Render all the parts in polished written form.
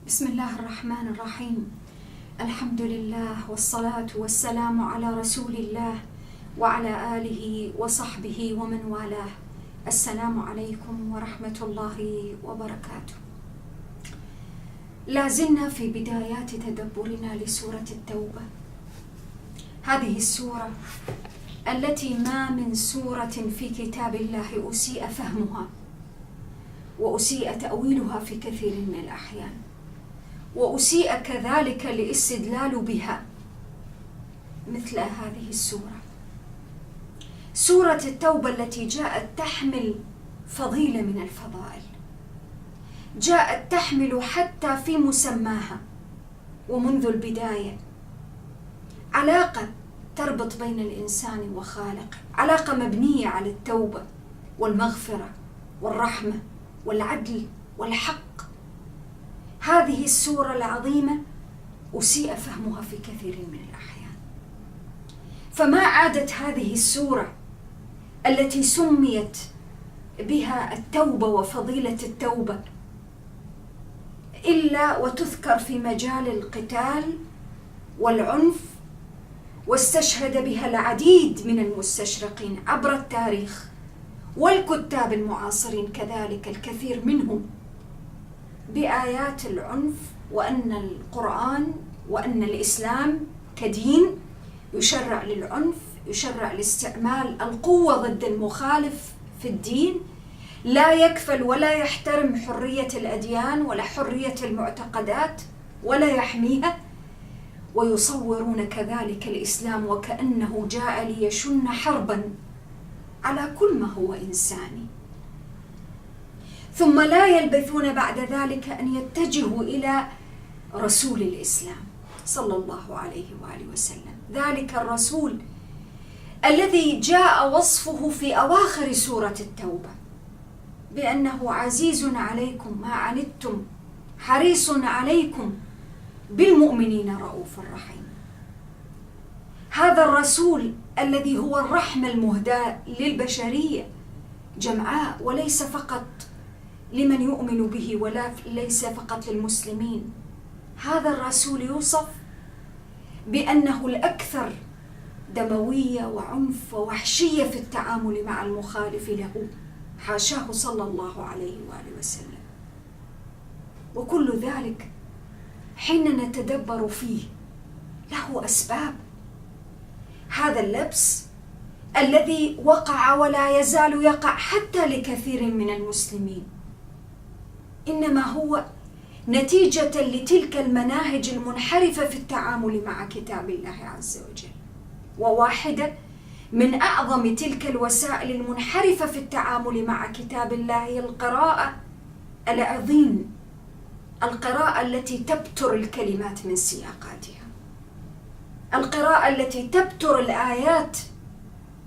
بسم الله الرحمن الرحيم. الحمد لله والصلاة والسلام على رسول الله وعلى آله وصحبه ومن والاه. السلام عليكم ورحمة الله وبركاته. لازلنا في بدايات تدبرنا لسورة التوبة، هذه السورة التي ما من سورة في كتاب الله أسيء فهمها وأسيء تأويلها في كثير من الأحيان، وأسيء كذلك الاستدلال بها مثل هذه السورة، سورة التوبة التي جاءت تحمل فضيلة من الفضائل، جاءت تحمل حتى في مسماها ومنذ البداية علاقة تربط بين الإنسان وخالقه، علاقة مبنية على التوبة والمغفرة والرحمة والعدل والحق. هذه السورة العظيمة أسيء فهمها في كثير من الأحيان، فما عادت هذه السورة التي سميت بها التوبة وفضيلة التوبة إلا وتذكر في مجال القتال والعنف، واستشهد بها العديد من المستشرقين عبر التاريخ والكتاب المعاصرين كذلك الكثير منهم بآيات العنف، وأن القرآن وأن الإسلام كدين يشرع للعنف، يشرع لاستعمال القوة ضد المخالف في الدين، لا يكفل ولا يحترم حرية الأديان ولا حرية المعتقدات ولا يحميها، ويصورون كذلك الإسلام وكأنه جاء ليشن حربا على كل ما هو إنساني. ثم لا يلبثون بعد ذلك أن يتجهوا إلى رسول الإسلام صلى الله عليه وآله وسلم، ذلك الرسول الذي جاء وصفه في أواخر سورة التوبة بأنه عزيز عليكم ما عنتم حريص عليكم بالمؤمنين رؤوف رحيم. هذا الرسول الذي هو الرحمة المهداة للبشرية جمعاء، وليس فقط لمن يؤمن به ولا ليس فقط للمسلمين. هذا الرسول يوصف بأنه الأكثر دموية وعنف ووحشية في التعامل مع المخالف له، حاشاه صلى الله عليه وآله وسلم. وكل ذلك حين نتدبر فيه له أسباب. هذا اللبس الذي وقع ولا يزال يقع حتى لكثير من المسلمين إنما هو نتيجة لتلك المناهج المنحرفة في التعامل مع كتاب الله عز وجل. وواحدة من أعظم تلك الوسائل المنحرفة في التعامل مع كتاب الله هي القراءة العظيم، القراءة التي تبتر الكلمات من سياقاتها، القراءة التي تبتر الآيات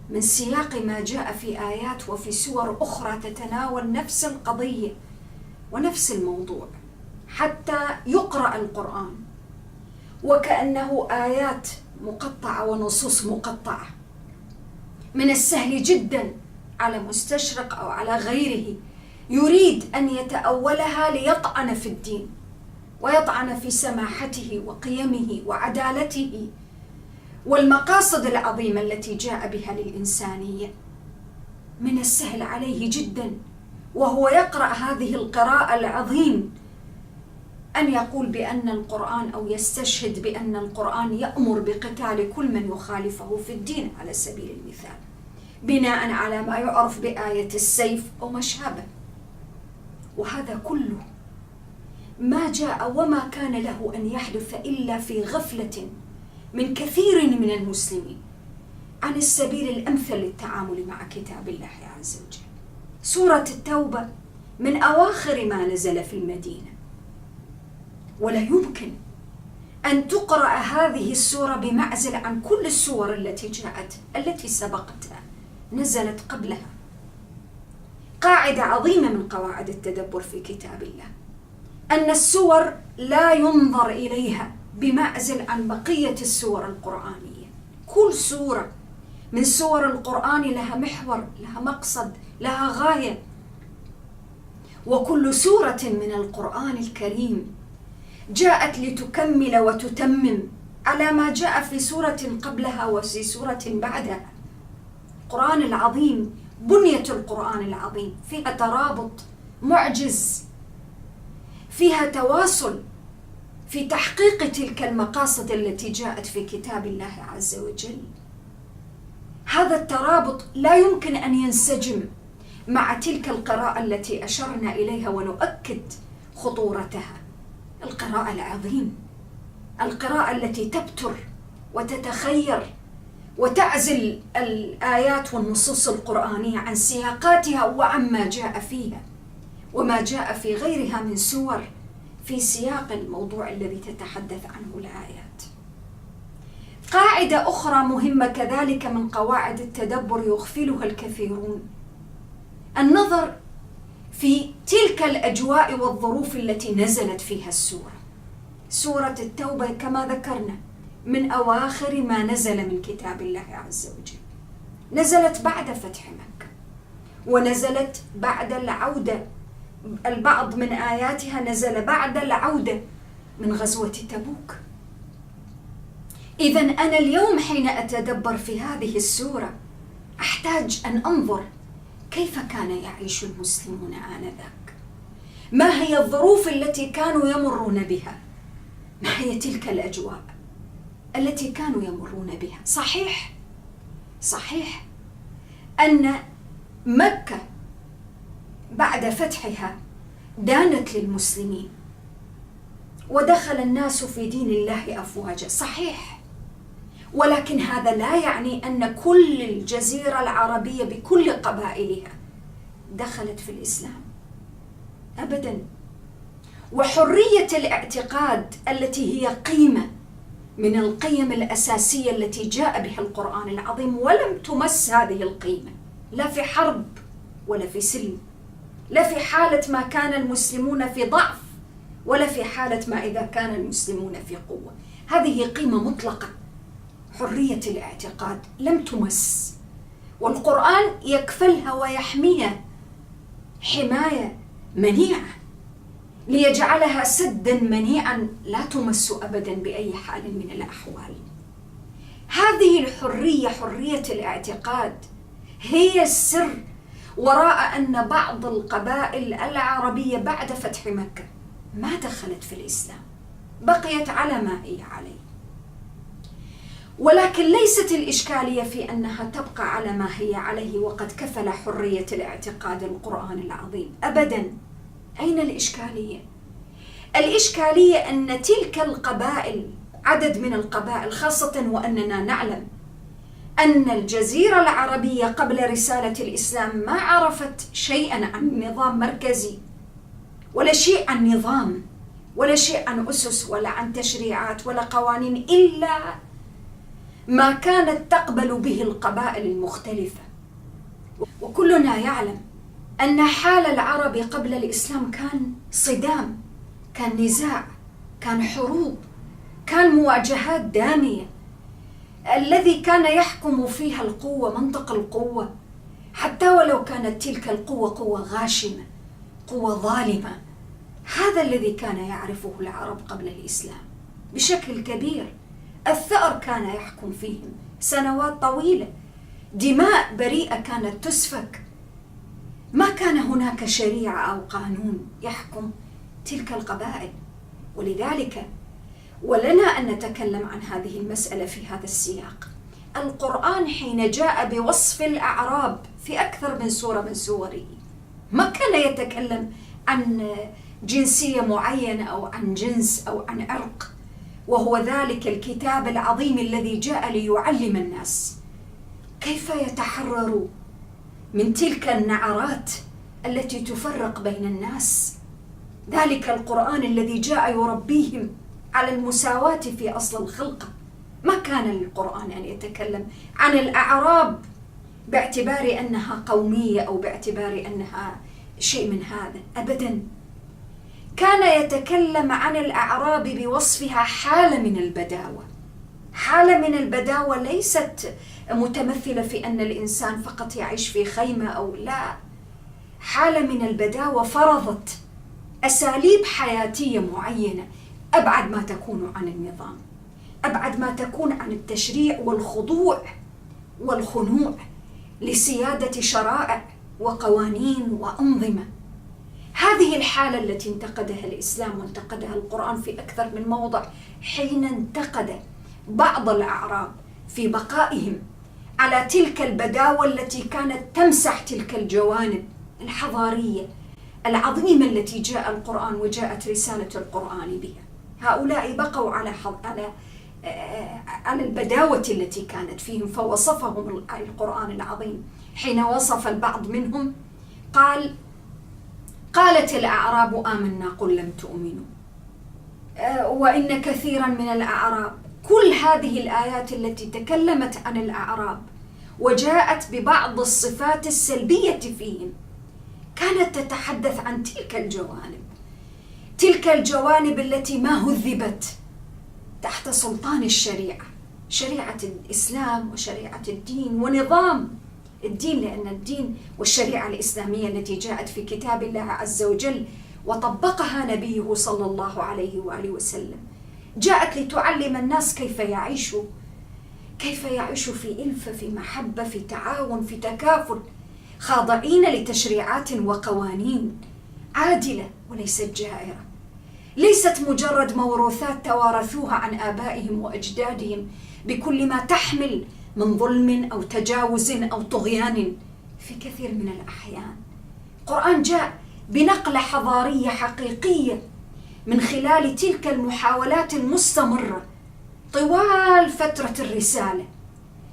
من سياق ما جاء في آيات وفي سور أخرى تتناول نفس القضية ونفس الموضوع، حتى يقرأ القرآن وكأنه آيات مقطعة ونصوص مقطعة. من السهل جدا على مستشرق أو على غيره يريد أن يتأولها ليطعن في الدين ويطعن في سماحته وقيمه وعدالته والمقاصد العظيمة التي جاء بها للإنسانية. من السهل عليه جدا وهو يقرأ هذه القراءة العظيم أن يقول بأن القرآن أو يستشهد بأن القرآن يأمر بقتال كل من يخالفه في الدين على سبيل المثال، بناء على ما يعرف بآية السيف أو ما شابه. وهذا كله ما جاء وما كان له أن يحدث إلا في غفلة من كثير من المسلمين عن السبيل الأمثل للتعامل مع كتاب الله عز وجل. سورة التوبة من أواخر ما نزل في المدينة، ولا يمكن أن تقرأ هذه السورة بمعزل عن كل السور التي جاءت التي سبقتها نزلت قبلها. قاعدة عظيمة من قواعد التدبر في كتاب الله أن السور لا ينظر إليها بمعزل عن بقية السور القرآنية. كل سورة من سور القرآن لها محور، لها مقصد، لها غاية. وكل سورة من القرآن الكريم جاءت لتكمل وتتمم على ما جاء في سورة قبلها وفي سورة بعدها. القرآن العظيم، بنية القرآن العظيم فيها ترابط معجز، فيها تواصل في تحقيق تلك المقاصد التي جاءت في كتاب الله عز وجل. هذا الترابط لا يمكن أن ينسجم مع تلك القراءة التي أشرنا إليها ونؤكد خطورتها. القراءة العظيم، القراءة التي تبتر وتتخير وتعزل الآيات والنصوص القرآنية عن سياقاتها وعما جاء فيها وما جاء في غيرها من سور في سياق الموضوع الذي تتحدث عنه الآيات. قاعدة أخرى مهمة كذلك من قواعد التدبر يغفلها الكثيرون، النظر في تلك الأجواء والظروف التي نزلت فيها السورة. سورة التوبة كما ذكرنا من أواخر ما نزل من كتاب الله عز وجل، نزلت بعد فتح مكة، ونزلت بعد العودة، البعض من آياتها نزل بعد العودة من غزوة تبوك. إذن أنا اليوم حين أتدبر في هذه السورة أحتاج أن أنظر كيف كان يعيش المسلمون آنذاك، ما هي الظروف التي كانوا يمرون بها، ما هي تلك الأجواء التي كانوا يمرون بها. صحيح أن مكة بعد فتحها دانت للمسلمين ودخل الناس في دين الله أفواجا، صحيح، ولكن هذا لا يعني أن كل الجزيرة العربية بكل قبائلها دخلت في الإسلام أبدا. وحرية الاعتقاد التي هي قيمة من القيم الأساسية التي جاء بها القرآن العظيم، ولم تمس هذه القيمة لا في حرب ولا في سلم، لا في حالة ما كان المسلمون في ضعف ولا في حالة ما إذا كان المسلمون في قوة. هذه قيمة مطلقة، حرية الاعتقاد لم تمس، والقرآن يكفلها ويحميها حماية منيعة ليجعلها سدا منيعا لا تمس أبدا بأي حال من الأحوال. هذه الحرية، حرية الاعتقاد، هي السر وراء أن بعض القبائل العربية بعد فتح مكة ما دخلت في الإسلام، بقيت على ما هي عليه. ولكن ليست الإشكالية في أنها تبقى على ما هي عليه وقد كفل حرية الاعتقاد القرآن العظيم أبدا. أين الإشكالية؟ الإشكالية أن تلك القبائل، عدد من القبائل، خاصة وأننا نعلم أن الجزيرة العربية قبل رسالة الإسلام ما عرفت شيئا عن نظام مركزي، ولا شيء عن نظام، ولا شيء عن أسس، ولا عن تشريعات، ولا قوانين، إلا ما كانت تقبل به القبائل المختلفة. وكلنا يعلم أن حال العرب قبل الإسلام كان صدام، كان نزاع، كان حروب، كان مواجهات دامية. الذي كان يحكم فيها القوة، منطق القوة، حتى ولو كانت تلك القوة قوة غاشمة، قوة ظالمة. هذا الذي كان يعرفه العرب قبل الإسلام بشكل كبير. الثأر كان يحكم فيهم سنوات طويلة، دماء بريئة كانت تسفك، ما كان هناك شريعة أو قانون يحكم تلك القبائل. ولذلك ولنا أن نتكلم عن هذه المسألة في هذا السياق. القرآن حين جاء بوصف الأعراب في أكثر من سورة من سوره ما كان يتكلم عن جنسية معينة أو عن جنس أو عن عرق، وهو ذلك الكتاب العظيم الذي جاء ليعلم الناس كيف يتحرروا من تلك النعرات التي تفرق بين الناس. ذلك القرآن الذي جاء يربيهم على المساواة في أصل الخلقة. ما كان للقرآن أن يتكلم عن الأعراب باعتبار أنها قومية أو باعتبار أنها شيء من هذا أبدا. كان يتكلم عن الأعراب بوصفها حالة من البداوة. حالة من البداوة ليست متمثلة في أن الإنسان فقط يعيش في خيمة أو لا، حالة من البداوة فرضت أساليب حياتية معينة أبعد ما تكون عن النظام، أبعد ما تكون عن التشريع والخضوع والخنوع لسيادة شرائع وقوانين وأنظمة. هذه الحالة التي انتقدها الإسلام وانتقدها القرآن في أكثر من موضع، حين انتقد بعض الأعراب في بقائهم على تلك البداوة التي كانت تمسح تلك الجوانب الحضارية العظيمة التي جاء القرآن وجاءت رسالة القرآن بها. هؤلاء بقوا على البداوة التي كانت فيهم، فوصفهم القرآن العظيم حين وصف البعض منهم قالت الأعراب آمنا قل لم تؤمنوا وإن كثيرا من الأعراب. كل هذه الآيات التي تكلمت عن الأعراب وجاءت ببعض الصفات السلبية فيهم كانت تتحدث عن تلك الجوانب التي ما هذبت تحت سلطان الشريعة، شريعة الإسلام وشريعة الدين ونظام الدين، لأن الدين والشريعة الإسلامية التي جاءت في كتاب الله عز وجل وطبقها نبيه صلى الله عليه وآله وسلم جاءت لتعلم الناس كيف يعيشوا في ألفة، في محبة، في تعاون، في تكافل، خاضعين لتشريعات وقوانين عادلة وليست جائرة، ليست مجرد موروثات توارثوها عن آبائهم وأجدادهم بكل ما تحمل من ظلم أو تجاوز أو طغيان في كثير من الأحيان. القرآن جاء بنقلة حضارية حقيقية من خلال تلك المحاولات المستمرة طوال فترة الرسالة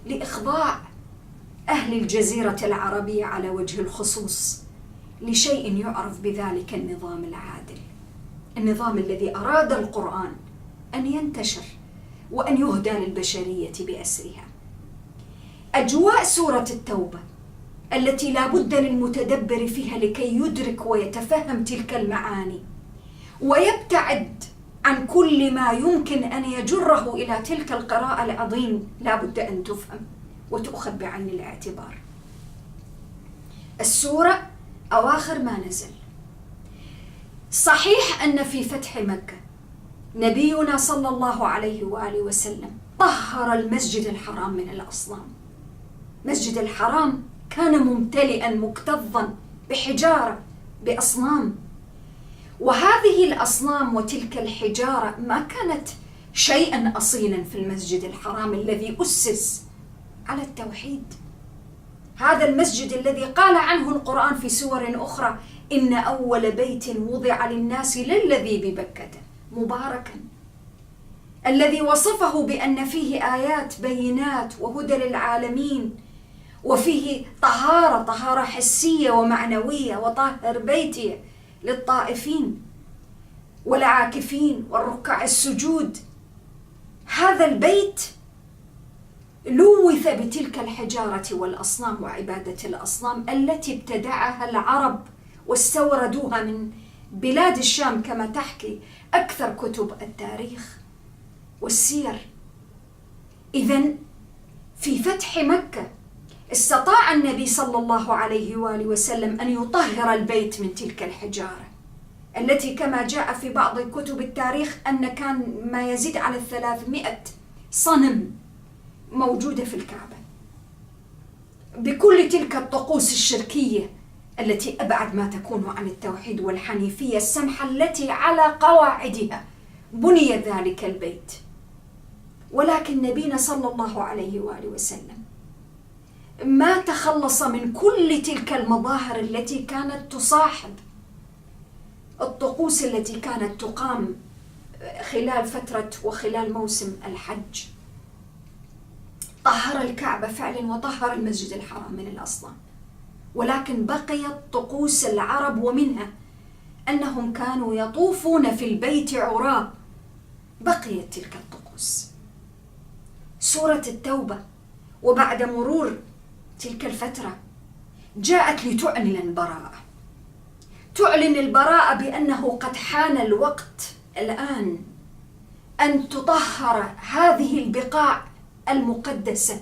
لإخضاع أهل الجزيرة العربية على وجه الخصوص لشيء يعرف بذلك النظام العادل، النظام الذي أراد القرآن أن ينتشر وأن يهدى للبشرية بأسرها. أجواء سورة التوبة التي لا بد للمتدبر فيها لكي يدرك ويتفهم تلك المعاني ويبتعد عن كل ما يمكن أن يجره إلى تلك القراءة العظيم، لا بد أن تفهم وتؤخذ بعين الاعتبار. السورة أواخر ما نزل. صحيح أن في فتح مكة نبينا صلى الله عليه وآله وسلم طهر المسجد الحرام من الأصنام. مسجد الحرام كان ممتلئا مكتظا بحجارة، بأصنام، وهذه الأصنام وتلك الحجارة ما كانت شيئا أصيلا في المسجد الحرام الذي أسس على التوحيد. هذا المسجد الذي قال عنه القرآن في سور أخرى إن أول بيت وضع للناس للذي ببكة مباركا، الذي وصفه بأن فيه آيات بينات وهدى للعالمين، وفيه طهارة حسية ومعنوية، وطهر بيتي للطائفين والعاكفين والركع السجود. هذا البيت لوث بتلك الحجارة والأصنام وعبادة الأصنام التي ابتدعها العرب واستوردوها من بلاد الشام كما تحكي أكثر كتب التاريخ والسير. إذن في فتح مكة استطاع النبي صلى الله عليه وآله وسلم أن يطهر البيت من تلك الحجارة التي كما جاء في بعض كتب التاريخ أن كان ما يزيد على 300 صنم موجودة في الكعبة بكل تلك الطقوس الشركية التي أبعد ما تكون عن التوحيد والحنيفية السمحة التي على قواعدها بني ذلك البيت. ولكن نبينا صلى الله عليه وآله وسلم ما تخلص من كل تلك المظاهر التي كانت تصاحب الطقوس التي كانت تقام خلال فترة وخلال موسم الحج. طهر الكعبة فعلا وطهر المسجد الحرام من الأصنام، ولكن بقيت طقوس العرب، ومنها أنهم كانوا يطوفون في البيت عراة. بقيت تلك الطقوس. سورة التوبة وبعد مرور تلك الفترة جاءت لتعلن البراءة، تعلن البراءة بأنه قد حان الوقت الآن أن تطهر هذه البقاع المقدسة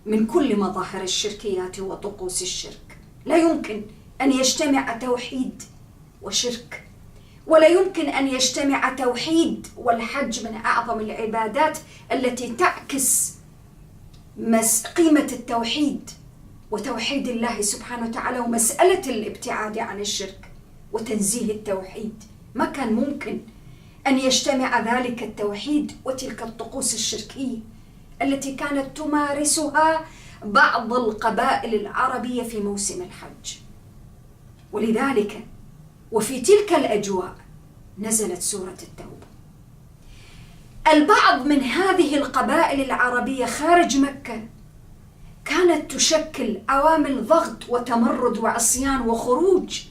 من كل مظاهر الشركيات وطقوس الشرك. لا يمكن أن يجتمع توحيد وشرك، ولا يمكن أن يجتمع توحيد والحج من أعظم العبادات التي تعكس قيمة التوحيد وتوحيد الله سبحانه وتعالى ومسألة الابتعاد عن الشرك وتنزيه التوحيد. ما كان ممكن أن يجتمع ذلك التوحيد وتلك الطقوس الشركية التي كانت تمارسها بعض القبائل العربية في موسم الحج. ولذلك وفي تلك الأجواء نزلت سورة التوبة. البعض من هذه القبائل العربية خارج مكة كانت تشكل عوامل ضغط وتمرد وعصيان وخروج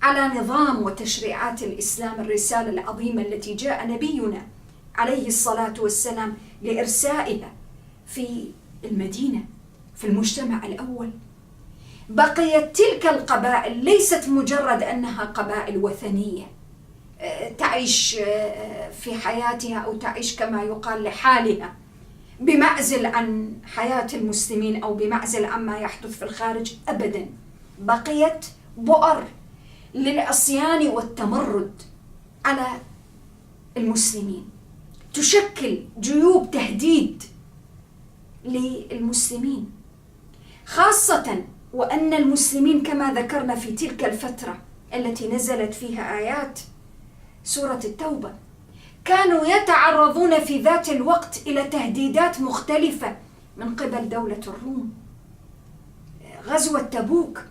على نظام وتشريعات الإسلام، الرسالة العظيمة التي جاء نبينا عليه الصلاة والسلام لإرسائها في المدينة في المجتمع الأول. بقيت تلك القبائل ليست مجرد أنها قبائل وثنية تعيش في حياتها أو تعيش كما يقال لحالها بمعزل عن حياة المسلمين أو بمعزل عما يحدث في الخارج. أبدا، بقيت بؤر للعصيان والتمرد على المسلمين، تشكل جيوب تهديد للمسلمين، خاصة وأن المسلمين كما ذكرنا في تلك الفترة التي نزلت فيها آيات سورة التوبة كانوا يتعرضون في ذات الوقت إلى تهديدات مختلفة من قبل دولة الروم. غزوة تبوك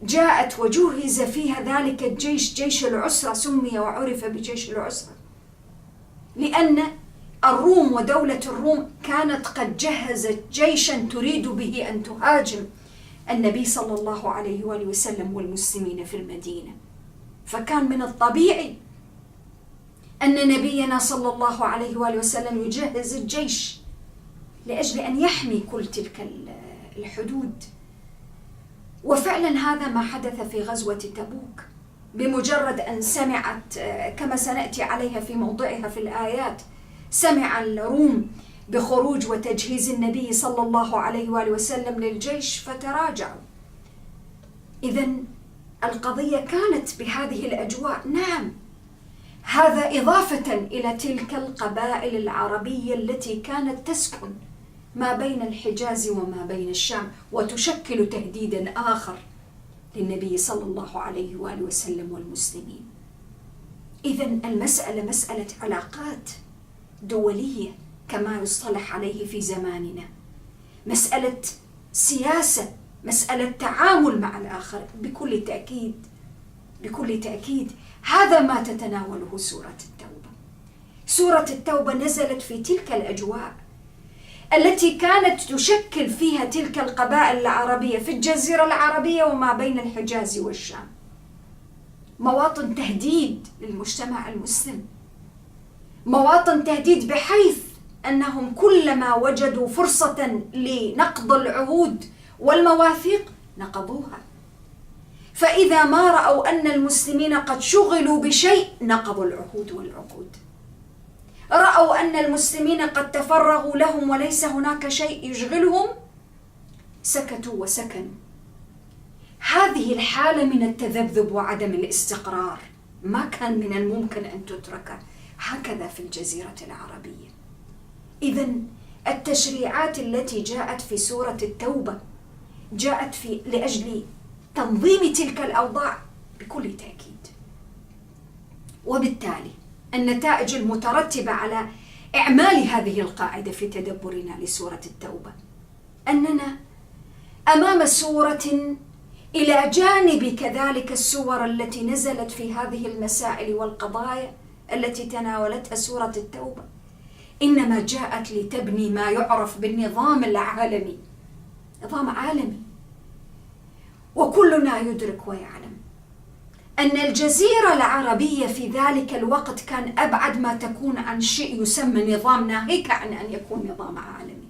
جاءت وجهز فيها ذلك الجيش، جيش العسرة، سمي وعرف بجيش العسرة لأن الروم ودولة الروم كانت قد جهزت جيشا تريد به أن تهاجم النبي صلى الله عليه وآله وسلم والمسلمين في المدينة. فكان من الطبيعي أن نبينا صلى الله عليه وآله وسلم يجهز الجيش لأجل أن يحمي كل تلك الحدود. وفعلا هذا ما حدث في غزوة تبوك. بمجرد أن سمعت كما سنأتي عليها في موضعها في الآيات، سمع الروم بخروج وتجهيز النبي صلى الله عليه وآله وسلم للجيش فتراجعوا. إذن القضية كانت بهذه الأجواء. نعم، هذا إضافة إلى تلك القبائل العربية التي كانت تسكن ما بين الحجاز وما بين الشام وتشكل تهديدا آخر للنبي صلى الله عليه وآله وسلم والمسلمين. إذن المسألة مسألة علاقات دولية كما يصطلح عليه في زماننا، مسألة سياسة، مسألة تعامل مع الآخر. بكل تأكيد بكل تأكيد هذا ما تتناوله سورة التوبة. سورة التوبة نزلت في تلك الأجواء التي كانت تشكل فيها تلك القبائل العربية في الجزيرة العربية وما بين الحجاز والشام مواطن تهديد للمجتمع المسلم، مواطن تهديد بحيث أنهم كلما وجدوا فرصة لنقض العهود والمواثيق نقضوها. فإذا ما رأوا أن المسلمين قد شغلوا بشيء نقضوا العهود والعقود، رأوا أن المسلمين قد تفرغوا لهم وليس هناك شيء يشغلهم سكتوا وسكنوا. هذه الحالة من التذبذب وعدم الاستقرار ما كان من الممكن أن تترك هكذا في الجزيرة العربية. إذن التشريعات التي جاءت في سورة التوبة جاءت لأجل تنظيم تلك الأوضاع بكل تأكيد. وبالتالي النتائج المترتبة على إعمال هذه القاعدة في تدبرنا لسورة التوبة أننا أمام سورة إلى جانب كذلك السور التي نزلت في هذه المسائل والقضايا التي تناولتها سورة التوبة إنما جاءت لتبني ما يعرف بالنظام العالمي، نظام عالمي. وكلنا يدرك ويعلم أن الجزيرة العربية في ذلك الوقت كان أبعد ما تكون عن شيء يسمى نظام، ناهيك عن أن يكون نظام عالمي.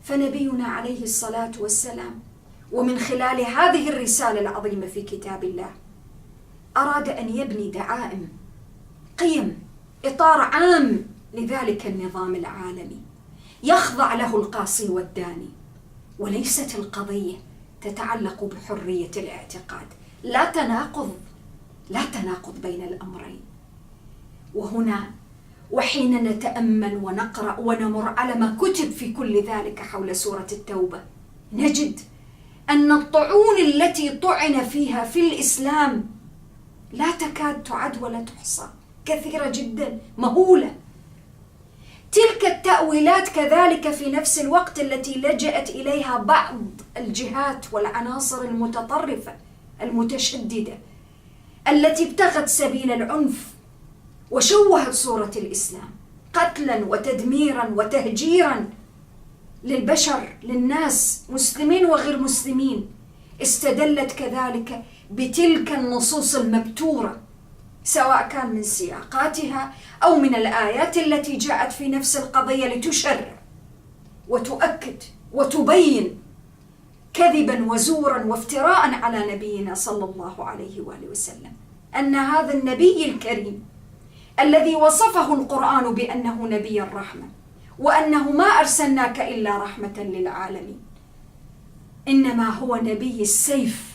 فنبينا عليه الصلاة والسلام ومن خلال هذه الرسالة العظيمة في كتاب الله أراد أن يبني دعائم، قيم، إطار عام لذلك النظام العالمي يخضع له القاصي والداني. وليست القضية تتعلق بحرية الاعتقاد، لا تناقض لا تناقض بين الأمرين. وهنا وحين نتأمل ونقرأ ونمر على ما كتب في كل ذلك حول سورة التوبة، نجد أن الطعون التي طعن فيها في الإسلام لا تكاد تعد ولا تحصى، كثيرة جدا مهولة. تلك التأويلات كذلك في نفس الوقت التي لجأت إليها بعض الجهات والعناصر المتطرفة المتشددة التي ابتغت سبيل العنف وشوهت صورة الإسلام قتلا وتدميرا وتهجيرا للبشر، للناس مسلمين وغير مسلمين، استدلت كذلك بتلك النصوص المبتورة سواء كان من سياقاتها أو من الآيات التي جاءت في نفس القضية لتشرع وتؤكد وتبين كذبا وزورا وافتراء على نبينا صلى الله عليه وآله وسلم أن هذا النبي الكريم الذي وصفه القرآن بأنه نبي الرحمة وأنه ما أرسلناك إلا رحمة للعالمين، إنما هو نبي السيف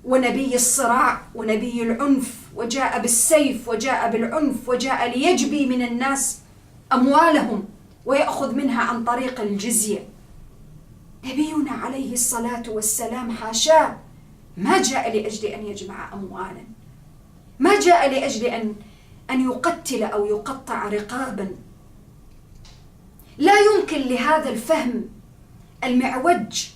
ونبي الصراع ونبي العنف، وجاء بالسيف وجاء بالعنف وجاء ليجبي من الناس أموالهم ويأخذ منها عن طريق الجزية. نبينا عليه الصلاة والسلام حاشاه ما جاء لأجل أن يجمع أموالا، ما جاء لأجل أن يقتل أو يقطع رقابا. لا يمكن لهذا الفهم المعوج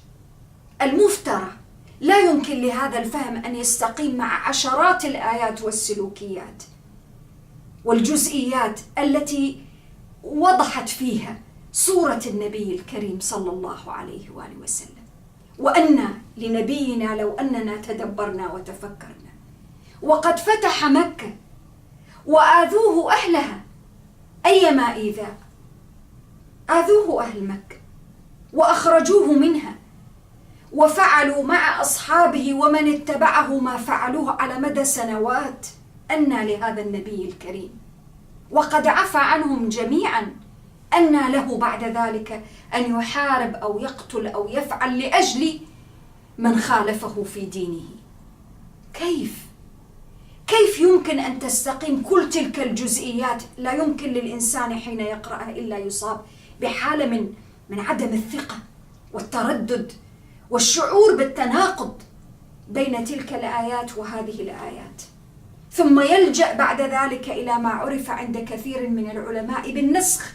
المفترى، لا يمكن لهذا الفهم أن يستقيم مع عشرات الآيات والسلوكيات والجزئيات التي وضحت فيها صورة النبي الكريم صلى الله عليه وآله وسلم. وأن لنبينا لو أننا تدبرنا وتفكرنا وقد فتح مكة وآذوه أهلها أيما إيذاء، آذوه أهل مكة وأخرجوه منها وفعلوا مع أصحابه ومن اتبعه ما فعلوه على مدى سنوات. أنى لهذا النبي الكريم وقد عفى عنهم جميعا، أنى له بعد ذلك أن يحارب أو يقتل أو يفعل لأجل من خالفه في دينه؟ كيف يمكن أن تستقيم كل تلك الجزئيات؟ لا يمكن للإنسان حين يقرأها إلا يصاب بحالة من عدم الثقة والتردد والشعور بالتناقض بين تلك الآيات وهذه الآيات، ثم يلجأ بعد ذلك إلى ما عرف عند كثير من العلماء بالنسخ،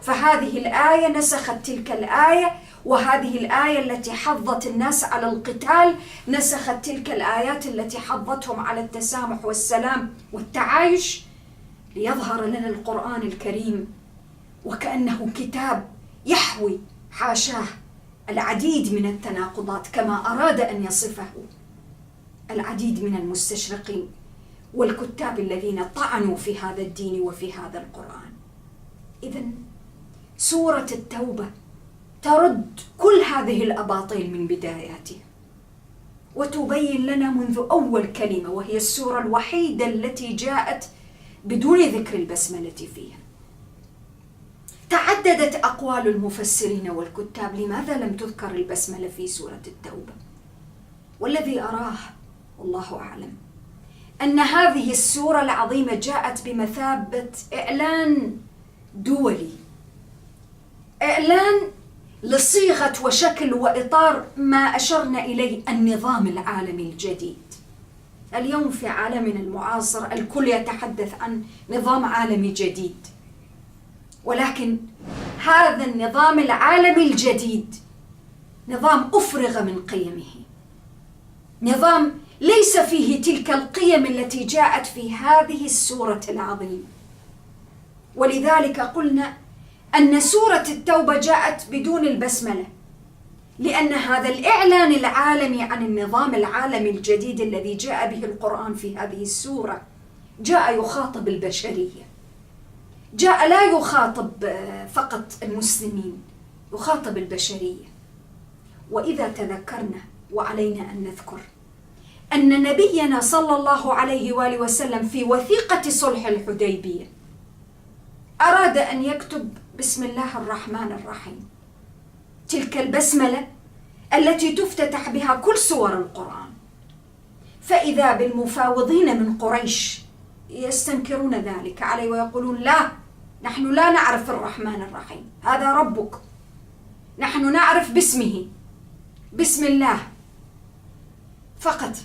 فهذه الآية نسخت تلك الآية، وهذه الآية التي حضت الناس على القتال نسخت تلك الآيات التي حضتهم على التسامح والسلام والتعايش، ليظهر لنا القرآن الكريم وكأنه كتاب يحوي حاشاه العديد من التناقضات كما أراد أن يصفه العديد من المستشرقين والكتاب الذين طعنوا في هذا الدين وفي هذا القرآن. إذن سورة التوبة ترد كل هذه الأباطيل من بداياتها وتبين لنا منذ أول كلمة، وهي السورة الوحيدة التي جاءت بدون ذكر البسملة فيها. تعددت أقوال المفسرين والكتاب لماذا لم تذكر البسملة في سورة التوبة، والذي أراه والله أعلم أن هذه السورة العظيمة جاءت بمثابة إعلان دولي، إعلان لصيغة وشكل وإطار ما أشرنا إليه النظام العالمي الجديد. اليوم في عالمنا المعاصر الكل يتحدث عن نظام عالمي جديد، ولكن هذا النظام العالمي الجديد نظام أفرغ من قيمه، نظام ليس فيه تلك القيم التي جاءت في هذه السورة العظيمة. ولذلك قلنا أن سورة التوبة جاءت بدون البسملة، لأن هذا الإعلان العالمي عن النظام العالمي الجديد الذي جاء به القرآن في هذه السورة جاء يخاطب البشرية، جاء لا يخاطب فقط المسلمين، يخاطب البشرية. وإذا تذكرنا وعلينا أن نذكر أن نبينا صلى الله عليه وآله وسلم في وثيقة صلح الحديبية أراد أن يكتب بسم الله الرحمن الرحيم، تلك البسملة التي تفتتح بها كل سور القرآن، فإذا بالمفاوضين من قريش يستنكرون ذلك عليه ويقولون لا، نحن لا نعرف الرحمن الرحيم، هذا ربك، نحن نعرف باسمه، بسم الله فقط.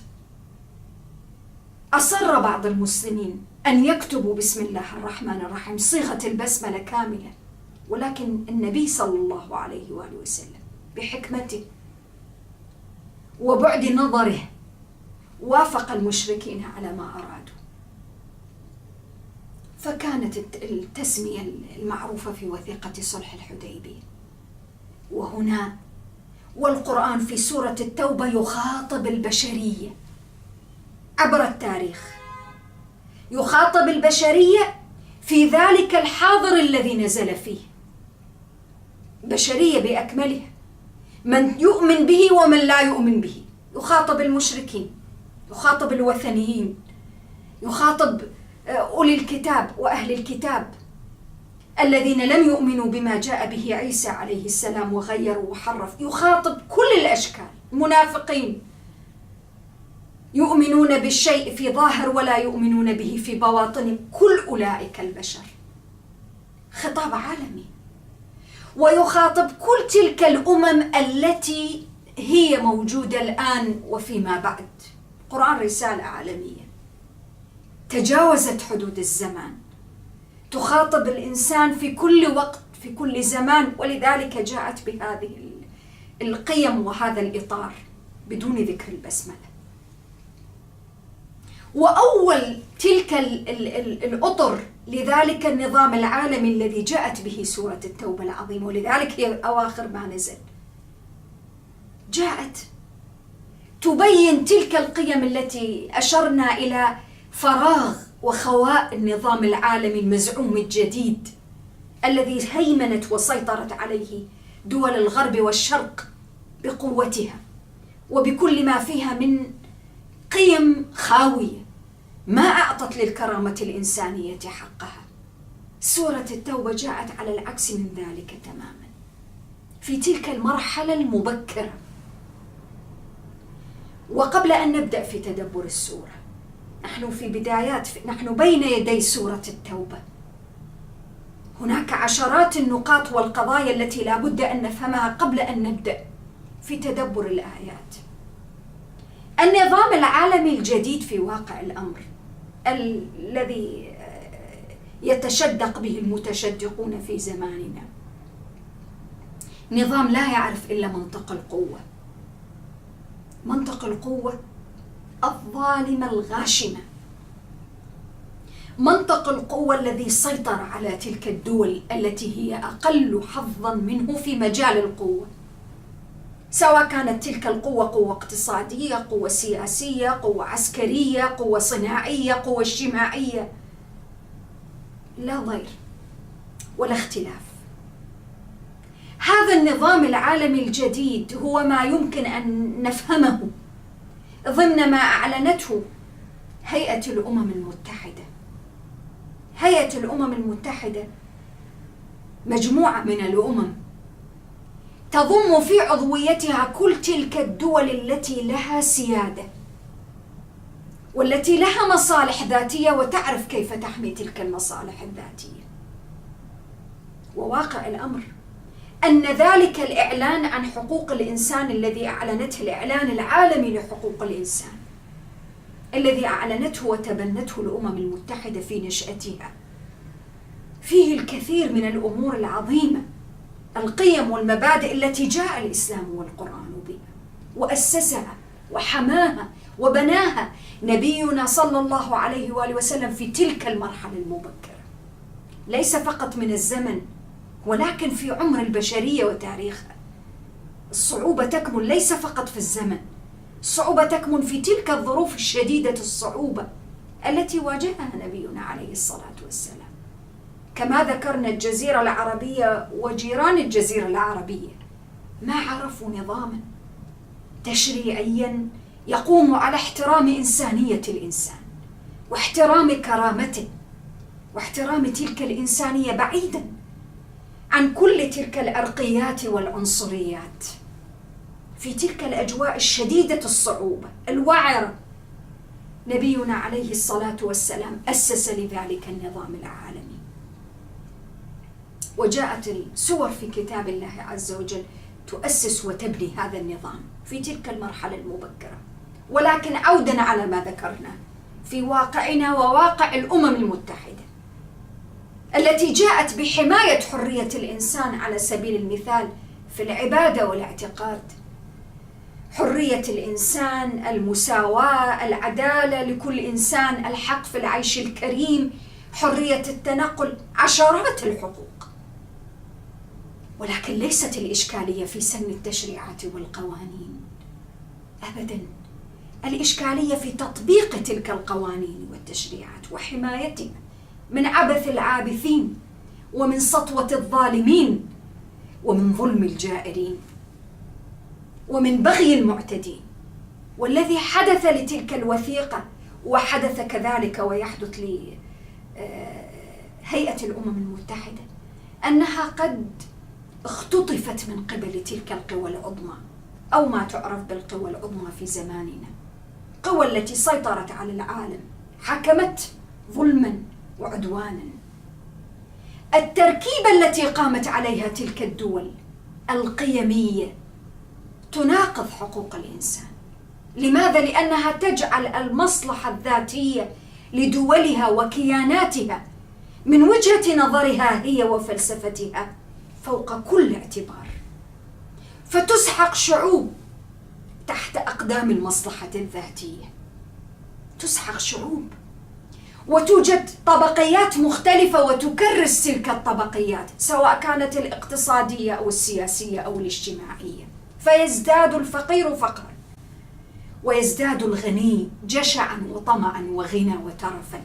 أصر بعض المسلمين أن يكتبوا بسم الله الرحمن الرحيم صيغة البسملة كاملة، ولكن النبي صلى الله عليه وآله وسلم بحكمته وبعد نظره وافق المشركين على ما أرادوا، فكانت التسمية المعروفة في وثيقة صلح الحديبية. وهنا والقرآن في سورة التوبة يخاطب البشرية عبر التاريخ، يخاطب البشرية في ذلك الحاضر الذي نزل فيه، بشرية بأكملها، من يؤمن به ومن لا يؤمن به. يخاطب المشركين، يخاطب الوثنيين، يخاطب أولي الكتاب وأهل الكتاب الذين لم يؤمنوا بما جاء به عيسى عليه السلام وغيروا وحرف، يخاطب كل الأشكال، منافقين يؤمنون بالشيء في ظاهر ولا يؤمنون به في بواطن، كل أولئك البشر. خطاب عالمي. ويخاطب كل تلك الأمم التي هي موجودة الآن وفيما بعد. القرآن رسالة عالمية تجاوزت حدود الزمان، تخاطب الإنسان في كل وقت في كل زمان، ولذلك جاءت بهذه القيم وهذا الإطار بدون ذكر البسملة. وأول تلك الأطر لذلك النظام العالمي الذي جاءت به سورة التوبة العظيمة، ولذلك هي أواخر ما نزل، جاءت تبين تلك القيم التي أشرنا إلى فراغ وخواء النظام العالمي المزعوم الجديد الذي هيمنت وسيطرت عليه دول الغرب والشرق بقوتها وبكل ما فيها من قيم خاوية ما أعطت للكرامة الإنسانية حقها. سورة التوبة جاءت على العكس من ذلك تماما في تلك المرحلة المبكرة. وقبل أن نبدأ في تدبر السورة، نحن بين يدي سورة التوبة، هناك عشرات النقاط والقضايا التي لا بد أن نفهمها قبل أن نبدأ في تدبر الآيات. النظام العالمي الجديد في واقع الأمر الذي يتشدق به المتشدقون في زماننا، نظام لا يعرف إلا منطق القوة، منطق القوة الظالمة الغاشمة، منطق القوة الذي سيطر على تلك الدول التي هي أقل حظا منه في مجال القوة، سواء كانت تلك القوة قوة اقتصادية، قوة سياسية، قوة عسكرية، قوة صناعية، قوة اجتماعية، لا ضير ولا اختلاف. هذا النظام العالمي الجديد هو ما يمكن أن نفهمه ضمن ما أعلنته هيئة الأمم المتحدة. هيئة الأمم المتحدة مجموعة من الأمم تضم في عضويتها كل تلك الدول التي لها سيادة والتي لها مصالح ذاتية وتعرف كيف تحمي تلك المصالح الذاتية. وواقع الأمر أن ذلك الإعلان عن حقوق الإنسان الذي أعلنته الإعلان العالمي لحقوق الإنسان الذي أعلنته وتبنته الأمم المتحدة في نشأتها فيه الكثير من الأمور العظيمة، القيم والمبادئ التي جاء الإسلام والقرآن بها وأسسها وحماها وبناها نبينا صلى الله عليه وآله وسلم في تلك المرحلة المبكرة، ليس فقط من الزمن ولكن في عمر البشرية وتاريخها. الصعوبة تكمن ليس فقط في الزمن، الصعوبة تكمن في تلك الظروف الشديدة الصعوبة التي واجهها نبينا عليه الصلاة والسلام. كما ذكرنا الجزيرة العربية وجيران الجزيرة العربية ما عرفوا نظاما تشريعيا يقوم على احترام إنسانية الإنسان واحترام كرامته واحترام تلك الإنسانية بعيدا عن كل تلك العرقيات والعنصريات. في تلك الأجواء الشديدة الصعوبة الوعرة نبينا عليه الصلاة والسلام أسس لذلك النظام العالمي. وجاءت السور في كتاب الله عز وجل تؤسس وتبني هذا النظام في تلك المرحلة المبكرة. ولكن عودا على ما ذكرنا في واقعنا وواقع الأمم المتحدة التي جاءت بحماية حرية الإنسان على سبيل المثال في العبادة والاعتقاد، حرية الإنسان، المساواة، العدالة لكل إنسان، الحق في العيش الكريم، حرية التنقل، عشرات الحقوق. ولكن ليست الإشكالية في سن التشريعات والقوانين أبداً، الإشكالية في تطبيق تلك القوانين والتشريعات وحمايتها من عبث العابثين ومن سطوة الظالمين ومن ظلم الجائرين ومن بغي المعتدين. والذي حدث لتلك الوثيقة وحدث كذلك ويحدث لهيئة الأمم المتحدة أنها قد اختطفت من قبل تلك القوى العظمى أو ما تعرف بالقوى العظمى في زماننا، قوى التي سيطرت على العالم، حكمت ظلما وعدوانا. التركيبة التي قامت عليها تلك الدول القيمية تناقض حقوق الإنسان. لماذا؟ لأنها تجعل المصلحة الذاتية لدولها وكياناتها من وجهة نظرها هي وفلسفتها فوق كل اعتبار، فتسحق شعوب تحت أقدام المصلحة الذاتية، تسحق شعوب، وتوجد طبقيات مختلفة وتكرس تلك الطبقيات سواء كانت الاقتصادية أو السياسية أو الاجتماعية، فيزداد الفقير فقرا ويزداد الغني جشعا وطمعا وغنى وترفا.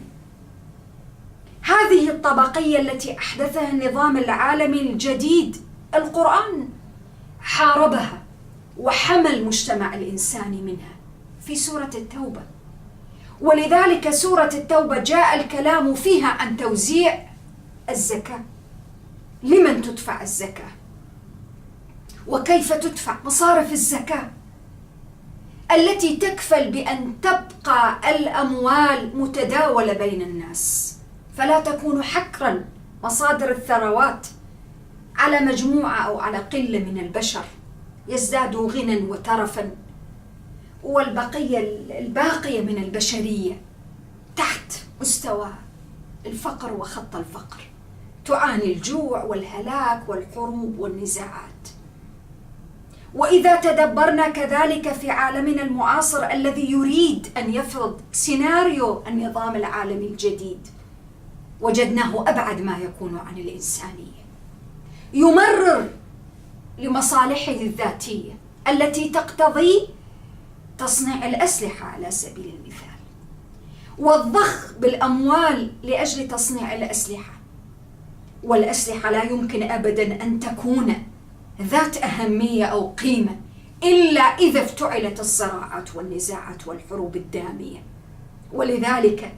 هذه الطبقية التي أحدثها النظام العالمي الجديد القرآن حاربها وحمى المجتمع الإنساني منها في سورة التوبة. ولذلك سورة التوبة جاء الكلام فيها عن توزيع الزكاة، لمن تدفع الزكاة وكيف تدفع، مصارف الزكاة التي تكفل بأن تبقى الأموال متداولة بين الناس فلا تكون حكرا مصادر الثروات على مجموعة أو على قلة من البشر يزدادوا غنى وترفا، والبقية الباقية من البشرية تحت مستوى الفقر وخط الفقر تعاني الجوع والهلاك والحروب والنزاعات. وإذا تدبرنا كذلك في عالمنا المعاصر الذي يريد أن يفرض سيناريو النظام العالمي الجديد وجدناه أبعد ما يكون عن الإنسانية، يمرر لمصالحه الذاتية التي تقتضي تصنيع الأسلحة على سبيل المثال والضخ بالأموال لأجل تصنيع الأسلحة. والأسلحة لا يمكن أبدا أن تكون ذات أهمية أو قيمة إلا إذا افتعلت الصراعات والنزاعات والحروب الدامية. ولذلك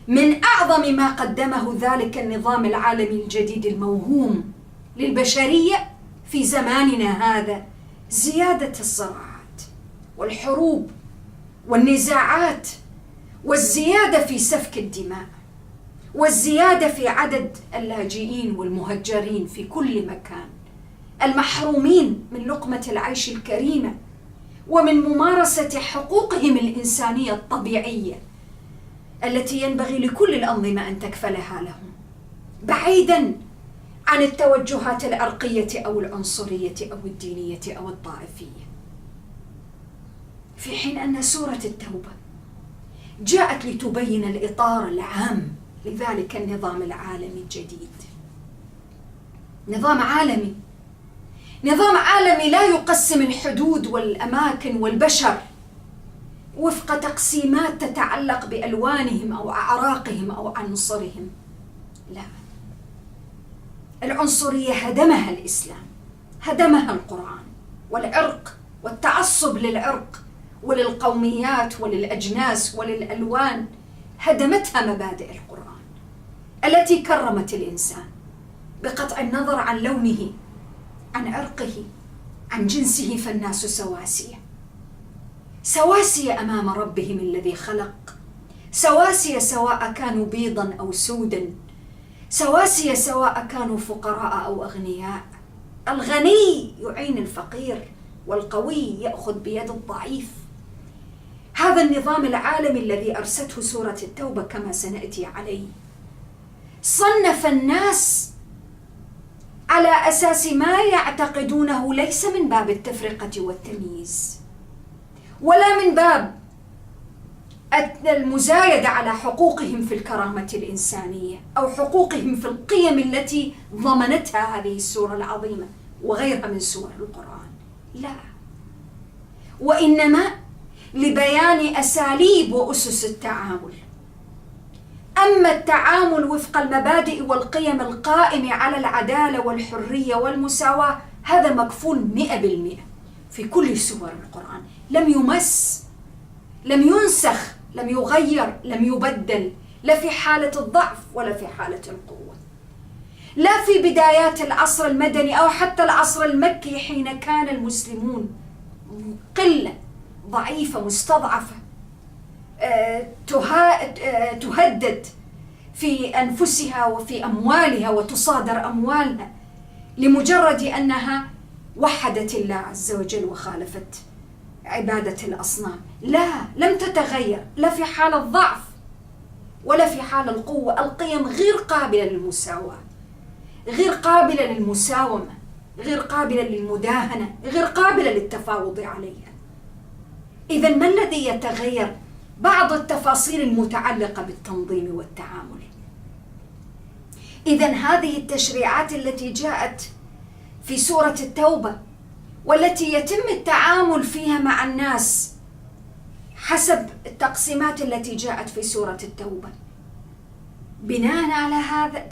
من أعظم ما قدمه ذلك النظام العالمي الجديد الموهوم للبشرية في زماننا هذا زيادة الصراعات والحروب والنزاعات والزيادة في سفك الدماء والزيادة في عدد اللاجئين والمهجرين في كل مكان، المحرومين من لقمة العيش الكريمة ومن ممارسة حقوقهم الإنسانية الطبيعية التي ينبغي لكل الأنظمة أن تكفلها لهم، بعيداً عن التوجهات العرقية أو العنصرية أو الدينية أو الطائفية. في حين أن سورة التوبة جاءت لتبين الإطار العام لذلك النظام العالمي الجديد، نظام عالمي لا يقسم الحدود والأماكن والبشر وفق تقسيمات تتعلق بألوانهم أو أعراقهم أو عنصرهم، لا، العنصرية هدمها الإسلام، هدمها القرآن، والعرق والتعصب للعرق وللقوميات وللأجناس وللألوان هدمتها مبادئ القرآن التي كرمت الإنسان بقطع النظر عن لونه، عن عرقه، عن جنسه، فالناس سواسية أمام ربهم الذي خلق سواسية سواء كانوا بيضا أو سودا، سواسية سواء كانوا فقراء أو أغنياء. الغني يعين الفقير والقوي يأخذ بيد الضعيف. هذا النظام العالمي الذي أرسته سورة التوبة كما سنأتي عليه. صنف الناس على أساس ما يعتقدونه، ليس من باب التفرقة والتمييز ولا من باب المزايدة على حقوقهم في الكرامة الإنسانية أو حقوقهم في القيم التي ضمنتها هذه السورة العظيمة وغيرها من سور القرآن، لا، وإنما لبيان أساليب وأسس التعامل. أما التعامل وفق المبادئ والقيم القائمة على العدالة والحرية والمساواة هذا مكفول 100% في كل سور القرآن، لم يمس، لم ينسخ، لم يغير، لم يبدل، لا في حالة الضعف ولا في حالة القوة، لا في بدايات العصر المدني أو حتى العصر المكي حين كان المسلمون قلة ضعيفة مستضعفة تهدد في أنفسها وفي أموالها وتصادر أموالها لمجرد أنها وحدت الله عز وجل وخالفت عبادة الأصنام. لا، لم تتغير لا في حال الضعف ولا في حال القوة. القيم غير قابلة للمساواة، غير قابلة للمساومة، غير قابلة للمداهنة، غير قابلة للتفاوض عليها. إذن ما الذي يتغير؟ بعض التفاصيل المتعلقة بالتنظيم والتعامل. إذن هذه التشريعات التي جاءت في سورة التوبة والتي يتم التعامل فيها مع الناس حسب التقسيمات التي جاءت في سورة التوبة، بناء على هذا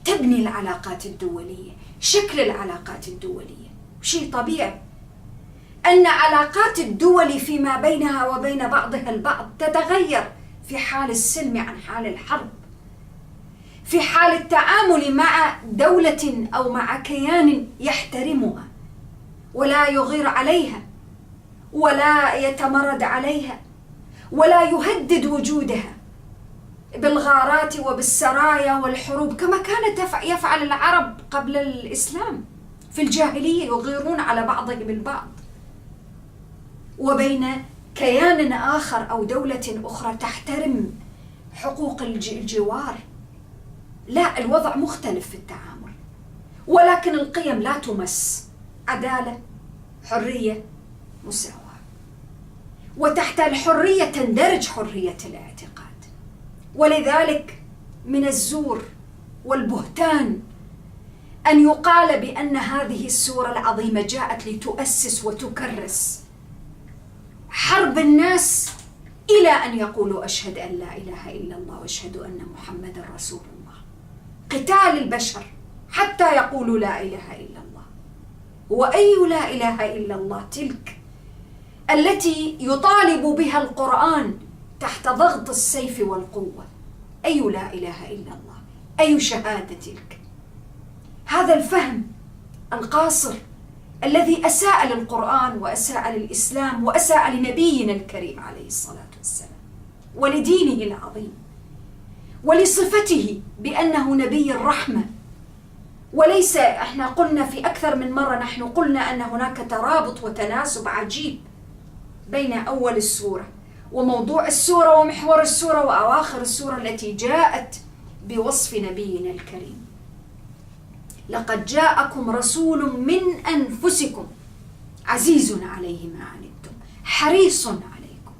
تبني العلاقات الدولية، شكل العلاقات الدولية. شيء طبيعي أن علاقات الدول فيما بينها وبين بعضها البعض تتغير في حال السلم عن حال الحرب، في حال التعامل مع دولة أو مع كيان يحترمها ولا يغير عليها ولا يتمرد عليها ولا يهدد وجودها بالغارات وبالسرايا والحروب كما كانت يفعل العرب قبل الإسلام في الجاهلية، يغيرون على بعضهم البعض. وبين كيان آخر أو دولة أخرى تحترم حقوق الجوار، لا، الوضع مختلف في التعامل، ولكن القيم لا تمس: عدالة، حرية، مساواة. وتحت الحرية تندرج حرية الاعتقاد. ولذلك من الزور والبهتان أن يقال بأن هذه السورة العظيمة جاءت لتؤسس وتكرس حرب الناس إلى أن يقولوا أشهد أن لا إله إلا الله وأشهد أن محمد رسول الله، قتال البشر حتى يقولوا لا إله إلا الله. وأي لا إله إلا الله تلك التي يطالب بها القرآن تحت ضغط السيف والقوة؟ أي لا إله إلا الله؟ أي شهادة تلك؟ هذا الفهم القاصر الذي أساء للقرآن وأساء للإسلام وأساء لنبينا الكريم عليه الصلاة والسلام ولدينه العظيم ولصفته بأنه نبي الرحمة. وليس، احنا قلنا في أكثر من مرة، نحن قلنا أن هناك ترابط وتناسب عجيب بين أول السورة وموضوع السورة ومحور السورة وأواخر السورة التي جاءت بوصف نبينا الكريم. لقد جاءكم رسول من أنفسكم عزيز عليه ما عنتم حريص عليكم.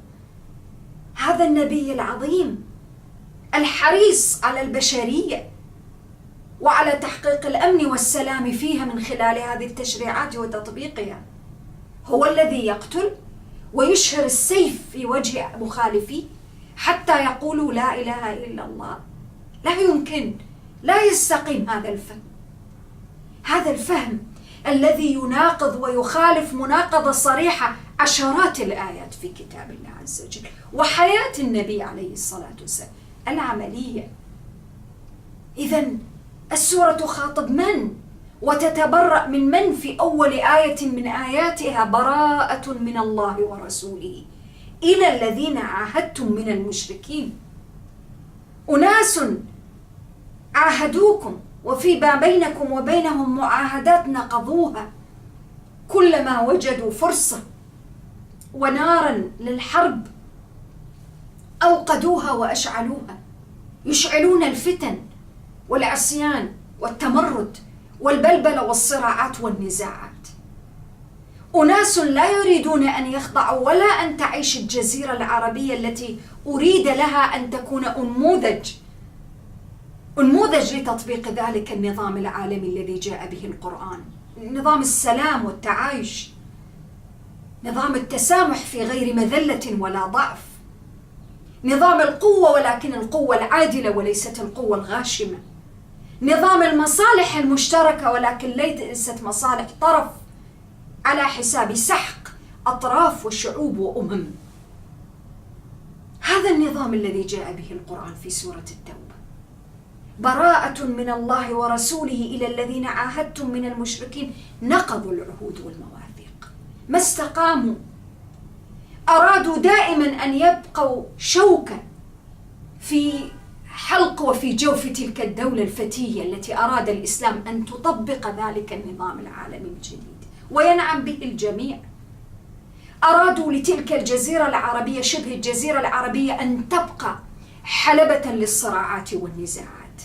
هذا النبي العظيم الحريص على البشرية وعلى تحقيق الأمن والسلام فيها من خلال هذه التشريعات وتطبيقها، هو الذي يقتل ويشهر السيف في وجه مخالفيه حتى يقولوا لا إله إلا الله. لا يمكن، لا يستقيم هذا الفهم. هذا الفهم الذي يناقض ويخالف مناقضة صريحة عشرات الآيات في كتاب الله عز وجل وحياة النبي عليه الصلاة والسلام العملية. إذن السورة تخاطب من وتتبرأ من في أول آية من آياتها؟ براءة من الله ورسوله إلى الذين عاهدتم من المشركين. أناس عاهدوكم وفيما بينكم وبينهم معاهدات نقضوها، كلما وجدوا فرصة ونارا للحرب أوقدوها وأشعلوها، يشعلون الفتن والعصيان والتمرد والبلبلة والصراعات والنزاعات. أناس لا يريدون أن يخضعوا ولا أن تعيش الجزيرة العربية التي أريد لها أن تكون أنموذج لتطبيق ذلك النظام العالمي الذي جاء به القرآن، نظام السلام والتعايش، نظام التسامح في غير مذلة ولا ضعف، نظام القوة ولكن القوة العادلة وليست القوة الغاشمة، نظام المصالح المشتركة ولكن ليست مصالح طرف على حساب سحق أطراف وشعوب وأمم. هذا النظام الذي جاء به القرآن في سورة التوبة. براءة من الله ورسوله إلى الذين عاهدتم من المشركين نقضوا العهود والمواثيق، ما استقاموا، أرادوا دائما أن يبقوا شوكة في حلق وفي جوف تلك الدولة الفتية التي أراد الإسلام أن تطبق ذلك النظام العالمي الجديد وينعم به الجميع. أرادوا لتلك الجزيرة العربية، شبه الجزيرة العربية، أن تبقى حلبة للصراعات والنزاعات،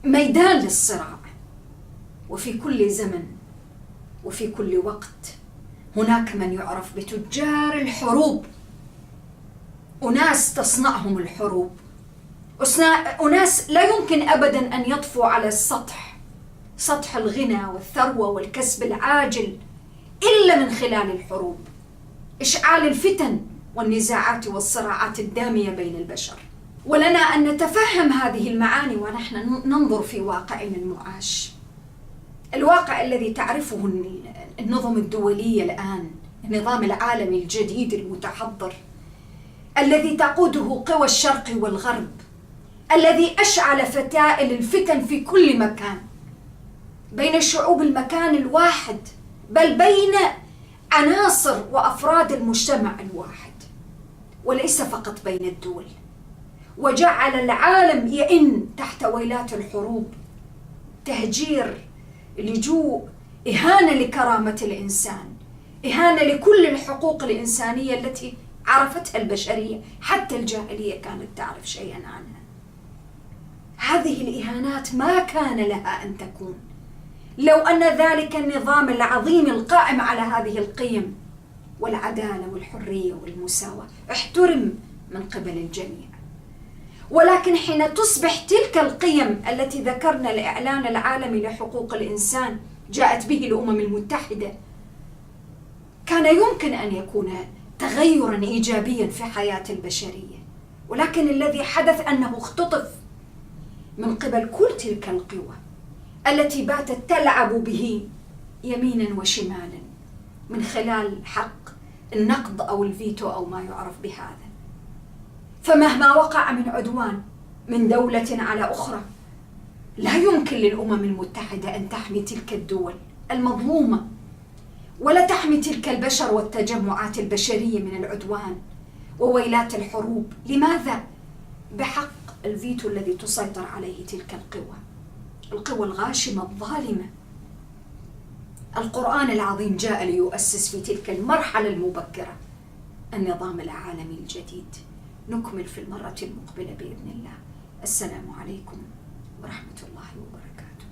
ميدان للصراع. وفي كل زمن وفي كل وقت هناك من يعرف بتجار الحروب، أناس تصنعهم الحروب، أناس لا يمكن أبدا أن يطفوا على السطح، سطح الغنى والثروة والكسب العاجل، إلا من خلال الحروب، إشعال الفتن والنزاعات والصراعات الدامية بين البشر. ولنا أن نتفهم هذه المعاني ونحن ننظر في واقعنا المعاش، الواقع الذي تعرفه النظم الدولية الآن، النظام العالمي الجديد المتحضر الذي تقوده قوى الشرق والغرب، الذي أشعل فتائل الفتن في كل مكان بين الشعوب المكان الواحد، بل بين عناصر وأفراد المجتمع الواحد، وليس فقط بين الدول، وجعل العالم يئن تحت ويلات الحروب، تهجير، لجوء، إهانة لكرامة الإنسان، إهانة لكل الحقوق الإنسانية التي عرفتها البشرية، حتى الجاهلية كانت تعرف شيئا عنها. هذه الإهانات ما كان لها أن تكون لو أن ذلك النظام العظيم القائم على هذه القيم والعدالة والحرية والمساواة احترم من قبل الجميع. ولكن حين تصبح تلك القيم التي ذكرنا الإعلان العالمي لحقوق الإنسان جاءت به الأمم المتحدة، كان يمكن أن يكون تغيرا إيجابيا في حياة البشرية، ولكن الذي حدث أنه اختطف من قبل كل تلك القوى التي باتت تلعب به يمينا وشمالا من خلال حق النقد أو الفيتو أو ما يعرف بهذا. فمهما وقع من عدوان من دولة على أخرى، لا يمكن للأمم المتحدة أن تحمي تلك الدول المظلومة، ولا تحمي تلك البشر والتجمعات البشرية من العدوان وويلات الحروب. لماذا؟ بحق الفيتو الذي تسيطر عليه تلك القوى الغاشمة الظالمة. القرآن العظيم جاء ليؤسس في تلك المرحلة المبكرة النظام العالمي الجديد. نكمل في المرة المقبلة بإذن الله. السلام عليكم ورحمة الله.